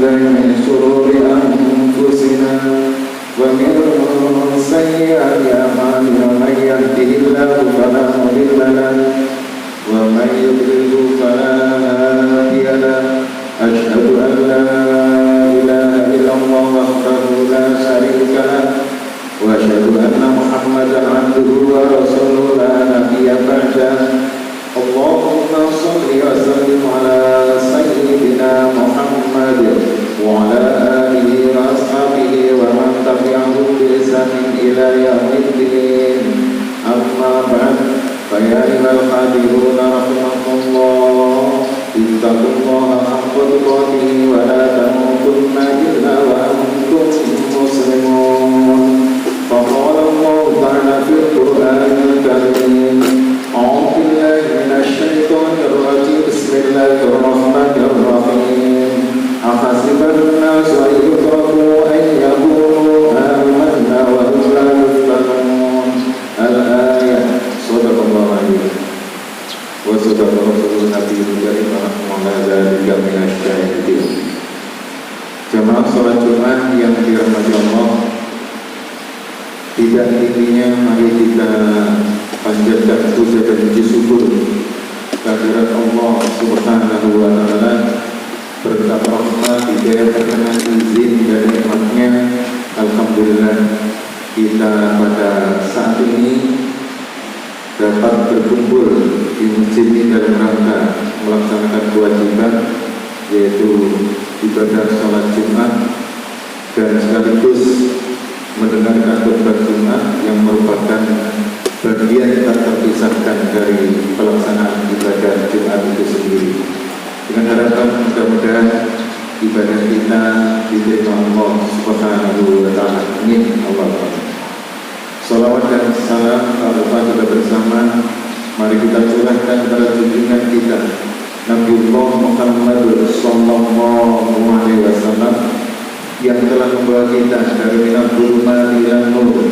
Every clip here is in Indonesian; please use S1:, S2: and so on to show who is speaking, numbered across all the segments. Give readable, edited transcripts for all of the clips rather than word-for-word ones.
S1: بالله من شرور أنفسنا ومن سيئات أعمالنا من يهده الله فلا مضل له ومن يضلل فلا هادي له أشهد أن لا إله إلا الله وحده لا شريك له وأشهد أن محمدا عبده ورسوله لا نبي بعده اللهم صل وسلم على سيدنا محمد وعلى آله وأصحابه ومن تبعهم بإحسان إلى يوم الدين أما بعد فيا أيها الحاضرون رحمكم الله اتقوا الله حق تقاته ولا تموتن إلا وأنتم مسلمون فقال الله تعالى في القرآن الكريم أعوذ بالله من الشيطان الرجيم بسم الله الرحمن الرحيم أحسب الناس أن يتركوا أن يقولوا آمنا وهم لا يفتنون الآية صدق الله العظيم وصدق رسول النبي الكريم ونحن ذلك من الشاهدين. Jemaah salat Jumat yang dirahmati Allah, tidak intinya mari kita panjatkan puja dan puji syukur kehadirat Allah Subhanahu wa taala, berkat rahmat, hidayah, perkenan, izin dan nikmatnya. Alhamdulillah kita pada saat ini dapat berkumpul di masjid ini dalam rangka melaksanakan kewajiban, yaitu ibadah sholat Jumat dan sekaligus mendengarkan khutbah Jumat yang merupakan bagian tak terpisahkan dari pelaksanaan ibadah Jumat itu sendiri. Dengan harapan mudah-mudahan ibadah kita diterima Allah Subhanahu wa taala. Amin. Allahumma. Salawat dan salam tak lupa juga bersama mari kita curahkan kepada junjungan kita Nabiullah Muhammad sallallahu alaihi wasallam yang telah membawa kita dari minal zulumati ilan nur,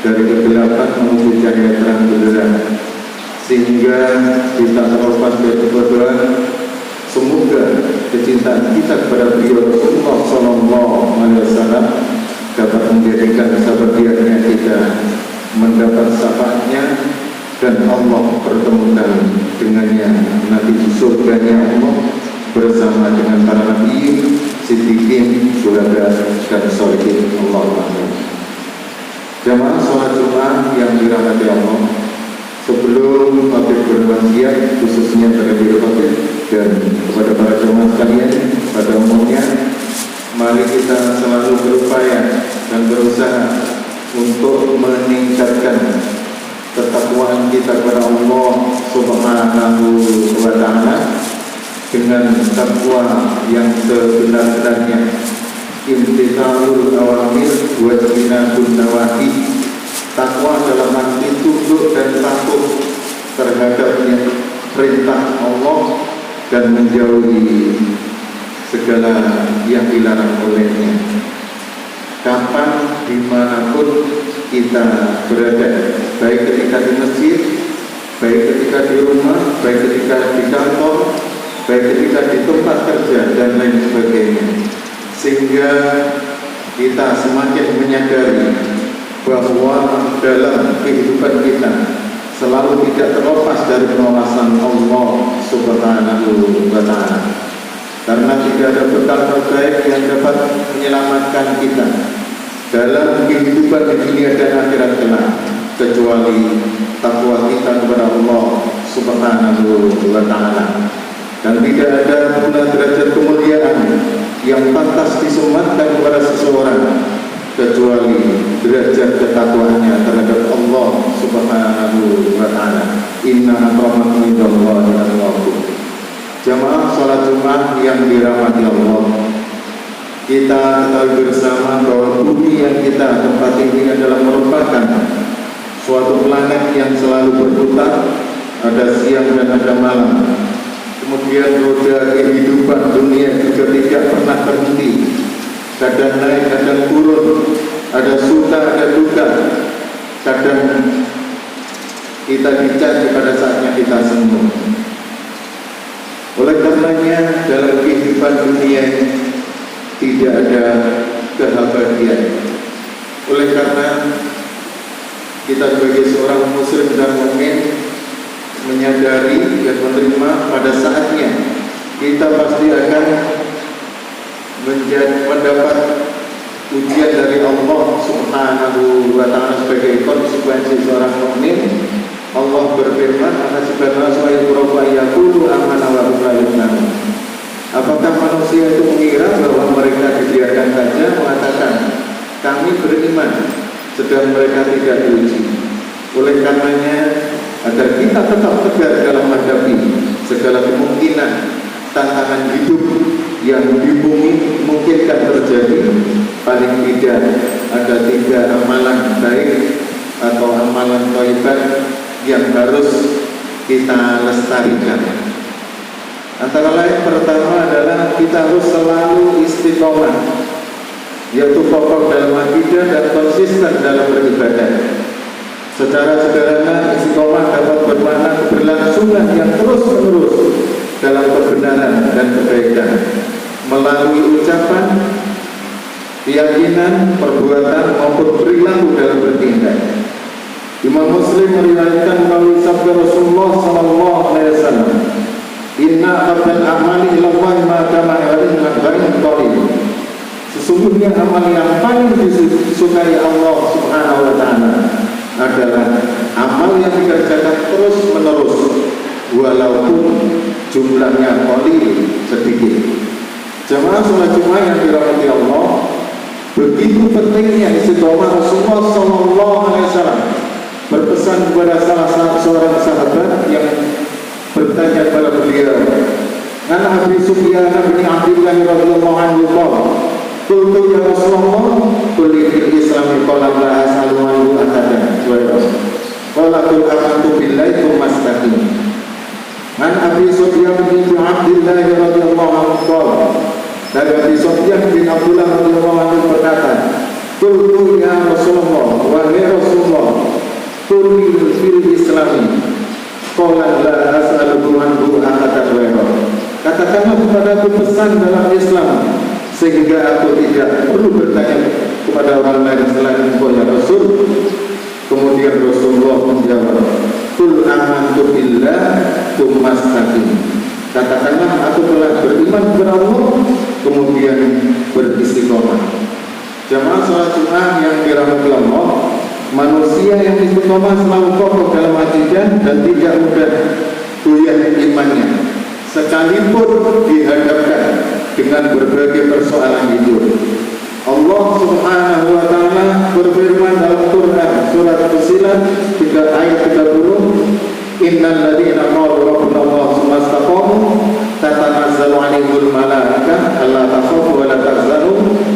S1: dari kegelapan menuju cahaya terang benderang, sehingga kita terlepas dari kebodohan. Semoga kecintaan kita kepada beliau Rasulullah sallallahu alaihi wasallam dapat menjadikan kesabarannya kita mendapat syafaatnya dan Allah pertemukan dengannya nanti di surganya Allah bersama dengan para nabi, siddiqin, syuhada dan sholihin. Allahumma. Jamaah sholat Jumat yang dirahmati Allah, sebelum khotib berwasiat khususnya pada diri khotib dan kepada para jamaah sekalian pada umumnya, mari kita selalu berupaya dan berusaha untuk meningkatkan ketakwaan kita kepada Allah Subhanahu wa taala dengan takwa yang sebenar-benarnya, imtithalul awamir wa jinabun nawahi. Takwa dalam arti tunduk dan patuh terhadapnya perintah Allah dan menjauhi segala yang dilarang olehnya. Kapan dimanapun kita berada, baik ketika di masjid, baik ketika di rumah, baik ketika di kantor, baik ketika di tempat kerja dan lain sebagainya, sehingga kita semakin menyadari bahwa dalam kehidupan kita selalu tidak terlepas dari pengawasan Allah Subhanahu wa taala. Karena tidak ada bekal terbaik yang dapat menyelamatkan kita dalam kehidupan di dunia dan akhirat kelak kecuali takwa kita kepada Allah Subhanahu wa taala. Dan tidak ada pula derajat kemuliaan yang pantas disematkan kepada seseorang kecuali derajat ketakwaannya terhadap Allah Subhanahu wa taala. Inna akramakum indallahi atqakum. Jamaah salat Jumat yang dirahmati Allah, kita ketahui bersama bahwa bumi yang kita tempati ini adalah merupakan suatu planet yang selalu berputar, ada siang dan ada malam. Kemudian roda kehidupan dunia juga tidak pernah berhenti, kadang naik, kadang turun, ada suka, ada duka, kadang kita dicaci pada saatnya kita sembuh. Oleh karenanya dalam kehidupan dunia tidak ada keabadian. Oleh karena kita sebagai seorang muslim dan mukmin menyadari dan menerima pada saatnya kita pasti akan mendapat ujian dari Allah Subhanahu wa Ta'ala sebagai konsekuensi seorang mukmin. Allah berfirman, apakah manusia itu mengira bahwa mereka dibiarkan saja mengatakan kami beriman sedang mereka tidak diuji? Oleh karenanya, agar kita tetap tegar dalam menghadapi segala kemungkinan tantangan hidup yang dimungkinkan terjadi, paling tidak ada 3 amalan baik atau amalan thayyibat yang harus kita lestarikan. Antara lain pertama adalah kita harus selalu istiqomah, yaitu kokoh dalam akidah dan konsisten dalam beribadah. Secara sederhana, istiqomah dapat bermakna keberlangsungan yang terus-menerus dalam kebenaran dan kebaikan melalui ucapan, keyakinan, perbuatan maupun perilaku dalam bertindak. Imam Muslim meriwayatkan melalui sabda Rasulullah SAW, Inna abdal amali ilallahi ma kama yarin gharin qalil. Sesungguhnya amal yang paling disukai Allah Subhanahu wa Ta'ala adalah amal yang dikerjakan terus menerus walaupun jumlahnya qalil, sedikit. Jemaah salat Jumat yang dirahmati Allah, begitu pentingnya istiqomah. Rasulullah SAW berpesan kepada salah seorang sahabat yang bertanya kepada beliau, "An Abi Sufyan bin Abdullah radhiyallahu anhu qultu ya Rasulullah, qul fil Islam qala la as'alu anhu ahadan wa qala qul amantu billahi tsumma istaqim." An Abi Sufyan bin Abdullah radhiyallahu anhu dari Abi Sufyan bin Abdullah radhiyallahu anhu berkata, "Qultu ya Rasulullah, wahai Rasulullah, qul fil Islam qala la as'alu anhu ahadan wa." Katakanlah kepadaku pesan dalam Islam sehingga aku tidak perlu bertanya kepada orang lain selain engkau ya Rasul. Kemudian Rasulullah menjawab, "Qul amantu billah tsumma istaqim." Katakanlah aku telah beriman kepada Allah kemudian beristiqomah. Jamaah salat Jumat yang dirahmati Allah, manusia yang istiqomah selalu kokoh dalam akidah dan tidak mudah goyah imannya sekalipun dihadapkan dengan berbagai persoalan hidup. Allah Subhanahu wa Ta'ala berfirman dalam Quran surat Fussilat ayat 30, Innal ladzina qalu rabbuna Allah tsumma istaqamu tatanazzalu 'alaihimul malaikatu alla takhafu wa la tahzanu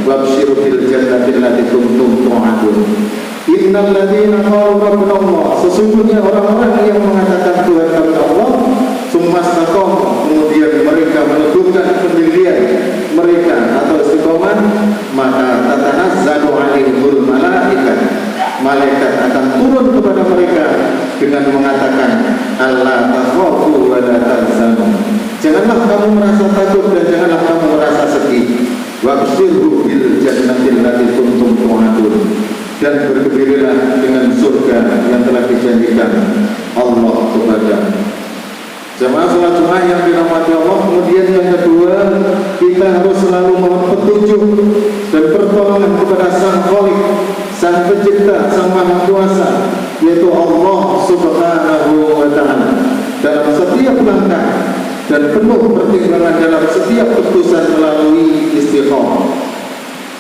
S1: wabshiru bil jannati allati kuntum tu'adun. Innal ladzina qalu rabbuna Allah, sesungguhnya orang-orang yang mengatakan Tuhan kami Allah, tsumma istaqamu, kemudian mereka meneguhkan pendirian mereka atau istiqomah, maka tatanazzalu 'alaihimul malaikatu, malaikat akan turun kepada mereka dengan mengatakan alla takhafu wa la tahzanu, janganlah kamu merasa takut dan janganlah kamu merasa sedih. Wabshiru bil jannati allati kuntum tu'adun, dan bergembiralah dengan surga yang telah dijanjikan Allah kepada jamaah salat Jumat yang dirahmati Allah. Kemudian yang kedua, kita harus selalu mohon petunjuk dan pertolongan kepada Sang Khalik, Sang Pencipta, Sang Maha Kuasa, yaitu Allah Subhanahu wa Ta'ala dalam setiap langkah dan penuh pertimbangan dalam setiap keputusan melalui istiqomah.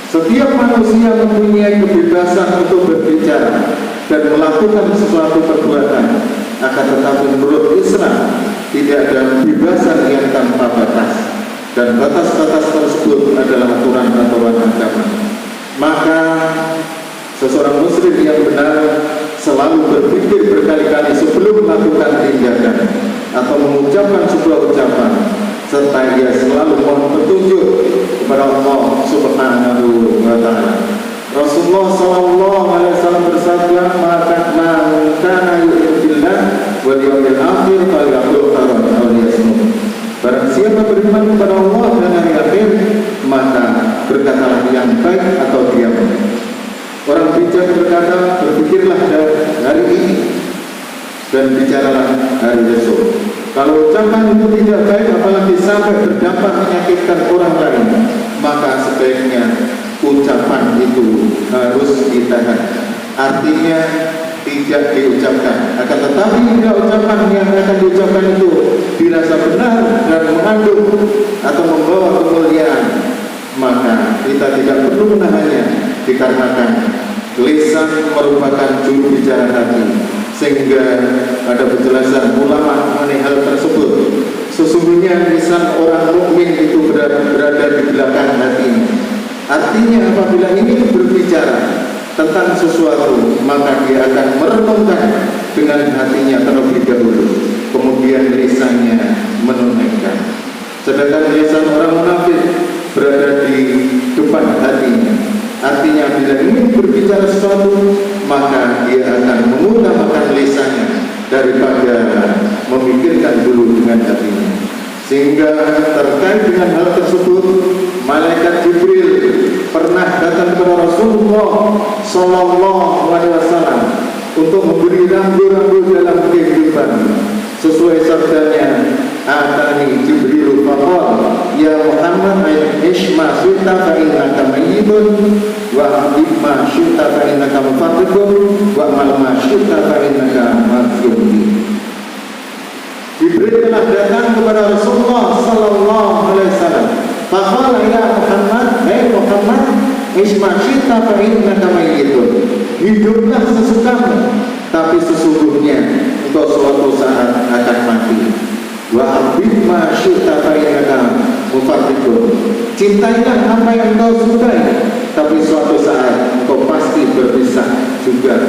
S1: Setiap manusia mempunyai kebebasan untuk berbicara dan melakukan sesuatu perbuatan, akan tetapi menurut Islam tidak ada kebebasan yang tanpa batas, dan batas-batas tersebut adalah aturan-aturan agama. Maka seseorang muslim yang benar selalu berpikir berkali-kali sebelum melakukan tindakan atau mengucapkan sebuah ucapan, serta ia selalu mohon petunjuk kepada Allah Subhanahu wa Ta'ala. Rasulullah SAW bersabda, "Maka man kana yu'minu billah wal yawmil akhir falyaqul khairan aw liyasmut." Barang siapa beriman kepada Allah dan hari akhir, maka berkatalah yang baik atau diam. Orang bijak berkata, berpikirlah hari ini dan bicaralah hari esok. Kalau ucapan itu tidak baik, apalagi sampai berdampak menyakitkan orang lain, maka sebaiknya ucapan itu harus ditahan. Artinya tidak diucapkan. Akan tetapi bila ucapan yang akan diucapkan itu dirasa benar dan mengandung atau membawa kemuliaan, maka kita tidak perlu menahannya, dikarenakan lisan merupakan juru bicara hati. Sehingga ada penjelasan ulama mengenai hal tersebut. Sesungguhnya lisan orang mukmin itu berada di belakang hatinya. Artinya apabila ini berbicara tentang sesuatu, maka dia akan merenungkan dengan hatinya terlebih dahulu, kemudian lisannya menunaikan. Sedangkan lisan orang munafik berada di depan hatinya. Artinya bila ingin berbicara sesuatu, maka dia akan mengutamakan lisannya daripada memikirkan dulu dengan hatinya. Sehingga terkait dengan hal tersebut, malaikat Jibril pernah datang kepada Rasulullah Sallallahu Alaihi Wasallam untuk memberi rambu-rambu dalam kehidupan. Sesuai sabdanya, atani Jibril faqala ya Muhammad ishma syita fa innaka mayyitun wa imma syita fa innaka mufarriqun wa mal syita fa innaka masyun. Jibril telah datang kepada Rasulullah Sallallahu Alaihi Wasallam. Faqala ya Muhammad, hai Muhammad, ishma syita fa innaka mayyitun. Hiduplah sesukamu, tapi sesungguhnya engkau suatu saat akan mati. Wa bima syita fa innaka mufarriqun. Cintailah apa yang engkau sukai, tapi suatu saat engkau pasti berpisah juga.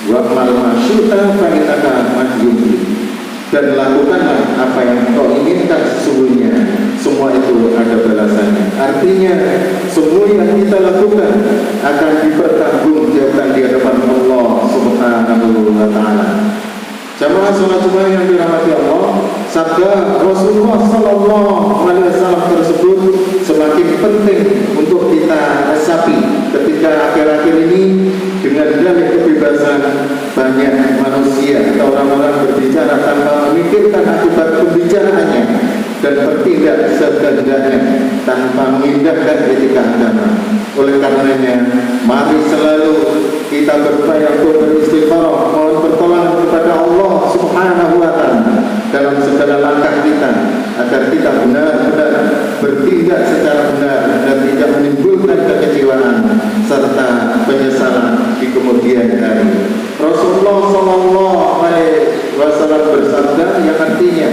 S1: Wa mal syita fa innaka masyun. Dan lakukanlah apa yang kau inginkan, sesungguhnya semua itu ada balasannya. Artinya semua yang kita lakukan akan dipertanggungjawabkan di hadapan Allah Subhanahu wa Ta'ala. Jamaah salat Jumat yang dirahmati Allah, sabda Rasulullah Sallallahu Alaihi Wasallam tersebut semakin penting untuk kita resapi ketika akhir-akhir ini. Dengan dalih kebebasan, banyak manusia atau orang-orang berbicara tanpa memikirkan akibat pembicaraannya dan bertindak sekehendaknya tanpa mengindahkan etika agama. Oleh karenanya, mari selalu kita berupaya untuk beristighfarah, mohon pertolongan kepada Allah Subhanahu wa Ta'ala dalam segala langkah kita, agar kita benar-benar bertindak secara benar dan tidak menimbulkan kekecewaan serta penyesalan di kemudian hari. Rasulullah Sallallahu Alaihi Wasallam bersabda yang artinya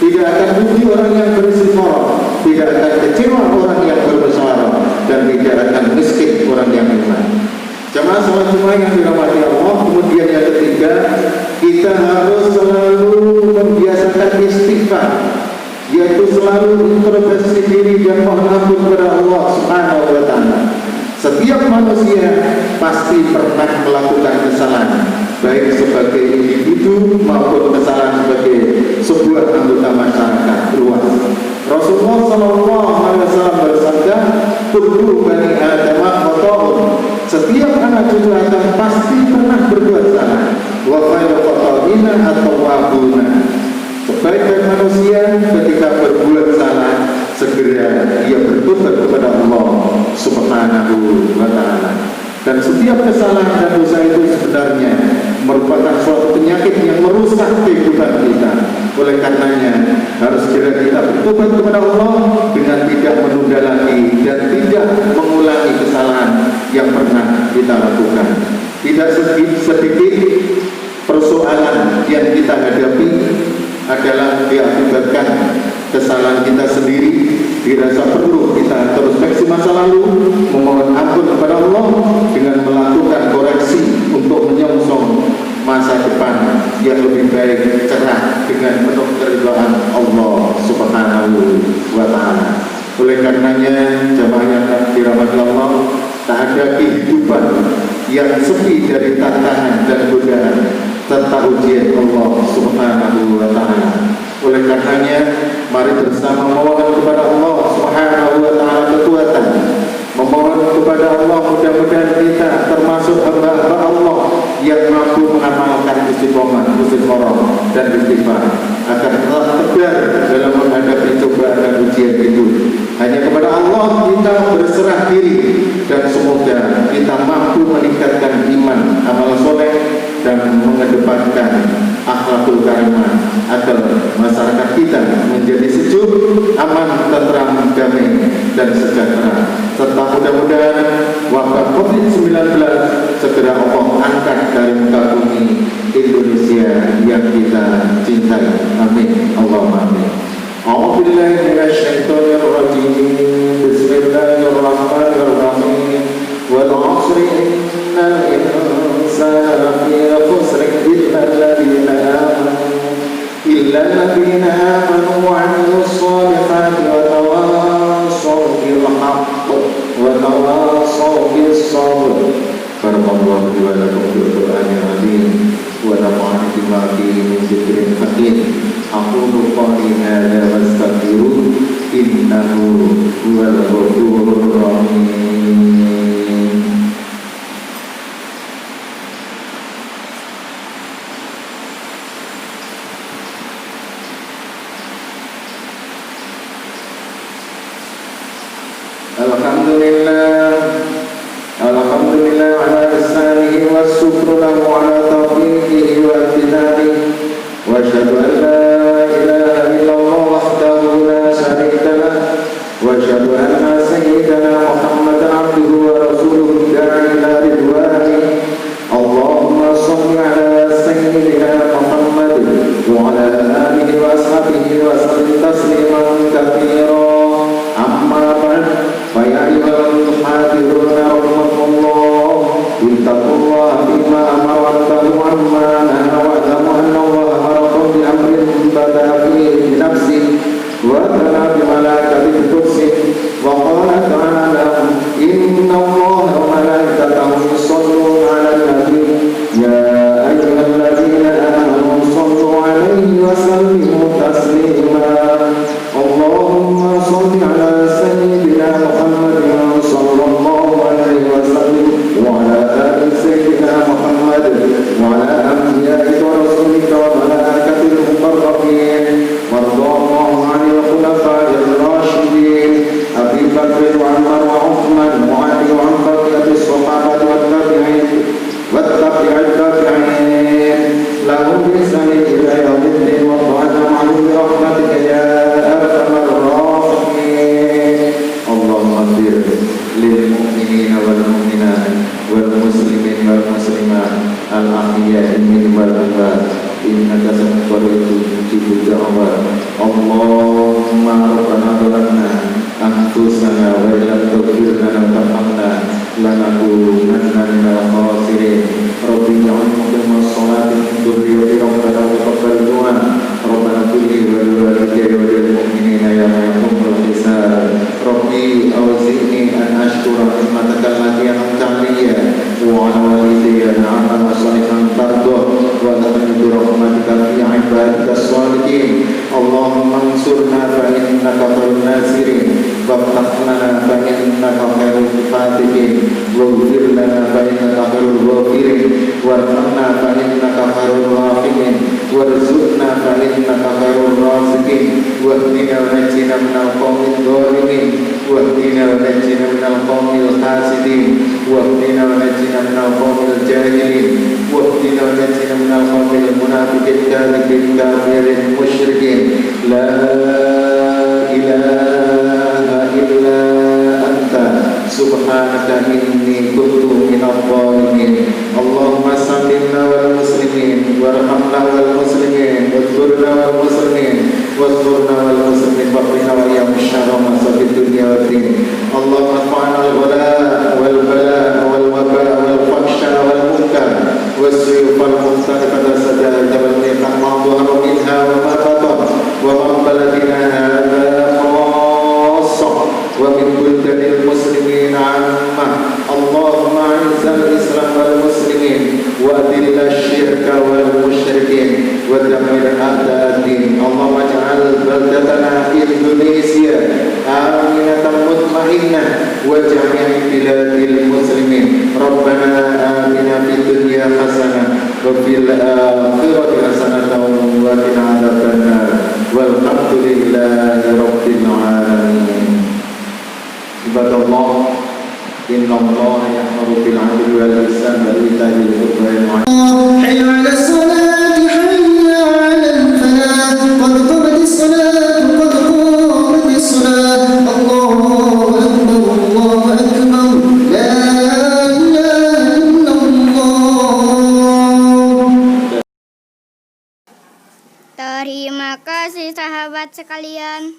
S1: tidak akan rugi orang yang beristighfarah, tidak akan kecewa orang yang bermusyawarah, dan tidak akan miskin orang yang iman. Jamaah salat Jumat yang dirahmati Allah, kemudian yang ketiga, kita harus selalu membiasakan istighfar, yaitu selalu introspeksi diri dan mohon ampun kepada Allah Subhanahu wa Ta'ala. Setiap manusia pasti pernah melakukan kesalahan, baik sebagai individu maupun kesalahan sebagai sebuah anggota masyarakat luas. Rasulullah Sallallahu Alaihi Wasallam bersabda, "Kullu bani Adam khata'un." Setiap anak cucu Adam pasti pernah berbuat salah. Wa khairu khata'ina at-tawwabuna. Sebaik-baik manusia ketika berbuat salah, segera ia bertobat kepada Allah Subhanahu wa Ta'ala. Dan setiap kesalahan dan dosa itu sebenarnya merupakan suatu penyakit yang merusak kehidupan kita. Oleh karenanya harus segera kita bertobat kepada Allah dengan tidak menunda lagi dan tidak mengulangi kesalahan yang pernah kita lakukan. Tidak sedikit persoalan yang kita hadapi adalah diakibatkan kesalahan kita sendiri. Dirasa perlu kita introspeksi masa lalu, memohon ampun kepada Allah dengan melakukan koreksi untuk menyongsong masa depan yang lebih baik, cerah, dengan penuh keridhaan Allah Subhanahu wa Ta'ala. Oleh karenanya, jamaah yang dirahmati Allah, tak ada kehidupan yang sepi dari tantangan dan godaan serta ujian Allah Subhanahu wa Ta'ala. Oleh karenanya, mari bersama memohon kepada Allah Subhanahu wa Ta'ala kekuatan dan istighfar agar tetap tegar dalam menghadapi cobaan dan ujian itu. Hanya kepada Allah kita berserah diri, dan semoga kita mampu meningkatkan iman, amal soleh, dan mengedepankan akhlakul karimah agar masyarakat kita menjadi sejuk, aman, tentram, damai, dan sejahtera. Serta mudah-mudahan wabah COVID-19 segera Allah angkat dari muka bumi Indonesia yang kita cintai. Amin. Allahumma amin. A'udzu billahi minasy syaithanir rajim. Bismillahirrahmanirrahim. Wal 'ashri innal insana lafi khusr illa alladziina aamanu wa 'amilus shalihati wa tawassaw bil haqqi wa tawassaw bis sabr. Barakallahu li wa lakum bil Qur'anil 'azim wa nafa'ani bima fihi min dzikril hakim. Aqulu qawli hadza wastaghfiruh innahu huwal ghafurur rahim. Alhamdulillah ala ihsanihi wa syukru lahu ala taufiqihi wa imtinanihi wa asyhadu an la ilaha illallah wahdahu la syarika lah wa asyhadu anna sayyidana Muhammadan abduhu wa rasuluhu da'i ila ridwanihi. Allahumma shalli ala sayyidina Muhammad wa ala alihi wa ashabihi wa sallim tasliman katsira. Amma ba'd, fa ya ayyuhal hadiruna rahimakumullah, ittaqullaha bima amara wa amma nahaa wa ta'lamu anna Allaha amarakum bi amrin bada'a fihi bi nafsihi wa tala bi malaikatihi qudsihi wa qala ta'ala inna Allaha wa malaikatahu yusholluna 'alan nabi ya ayyuhalladzina amanu shallu 'alaihi wa sallimu taslima. Allahumma shalli 'ala sayyidina Muhammadin sallallahu alaihi wasallam wa 'ala ali sayyidina Muhammad wa 'ala anbiya'i wa rasulika wa malaikatil muqarrabin warḍallahu 'anil khulafa'ir rasyidin Abi Bakr wa Umar wa Uthman wa 'Ali wa baqiyyatis sahabati wat tabi'in lahum bi ihsanin ila yaumiddin wa ta'ala ma'hum bi rahmatika ya arhamar rahimin. Allahumma ighfir lil mu'minina wal mu'minat wal muslimin wal muslimat al ahya'i minhum wal amwat innaka sami'un mujibud da'wat. Allahumma rabbana zalamna anfusana wa illam taghfir lana wa tarhamna lanakunanna minal khasirin. Rabbi ij'alna muqimas sholati min dhurriyyati rabbana wa taqabbal du'a. Rabbana kulli wa liwalidayya wa lil mu'minina yawma yaqumul hisab. Rabbi awzi'ni an ashkura ni'mataka allati an'amta 'alayya wa 'ala walidayya ni'matan salihan tardah wa adkhilni bi rahmatika fi 'ibadika shalihin. Allahumma ansurna fa innaka khairun nasirin waftah lana fa innaka khairul fatihin waghfir lana fa innaka khairul ghafirin warhamna fa innaka khairul rahimin warzuqna fa innaka khairul raziqin wahdina wa najjina minal qawmidh dhalimin wahdina wa najjina minal qawmil hasidin wahdina wa najjina minal qawmil jahilin wahdina wa najjina minal qawmil munafiqin kadhibin kafirin musyrikin. La ilaha illa anta subhanaka inni kuntu minadh dhalimin. Allahumma sallimna wal muslimin warhamna wal muslimin wadhkurna wal muslimin wadhkurna wal muslimin waqina wa iyyakum syarra ma sabid dunya wad din. Allahumma fa'al al-ghala wal bala wal waba wal fahsya wal munkar was-suyuf wal muhtaqata sadaqata wal niqam ma dhahara minha wa ma batan wa man baladina hadha khassa wa min buldanil muslimin 'amma. Allahumma 'izzal islam wal muslimin wa adilla syirka wal musyrikin wa dammir a'da'ad-din. Allahumma ij'al baldatana Indonesia aminatan mutmainnah wa jami' biladil muslimin. Rabbana atina fid dunya hasanah وفي الآخرة حسنة وقنا عذاب النار والحمد لله رب العالمين. عباد الله إن الله يأمر بالعدل والإحسان وإيتاء ذي القربى
S2: حي على الصلاة حي على الفلاح قد قامت الصلاة قد قامت الصلاة الله أكبر الله أكبر لا إله إلا الله.
S3: Terima kasih sahabat sekalian.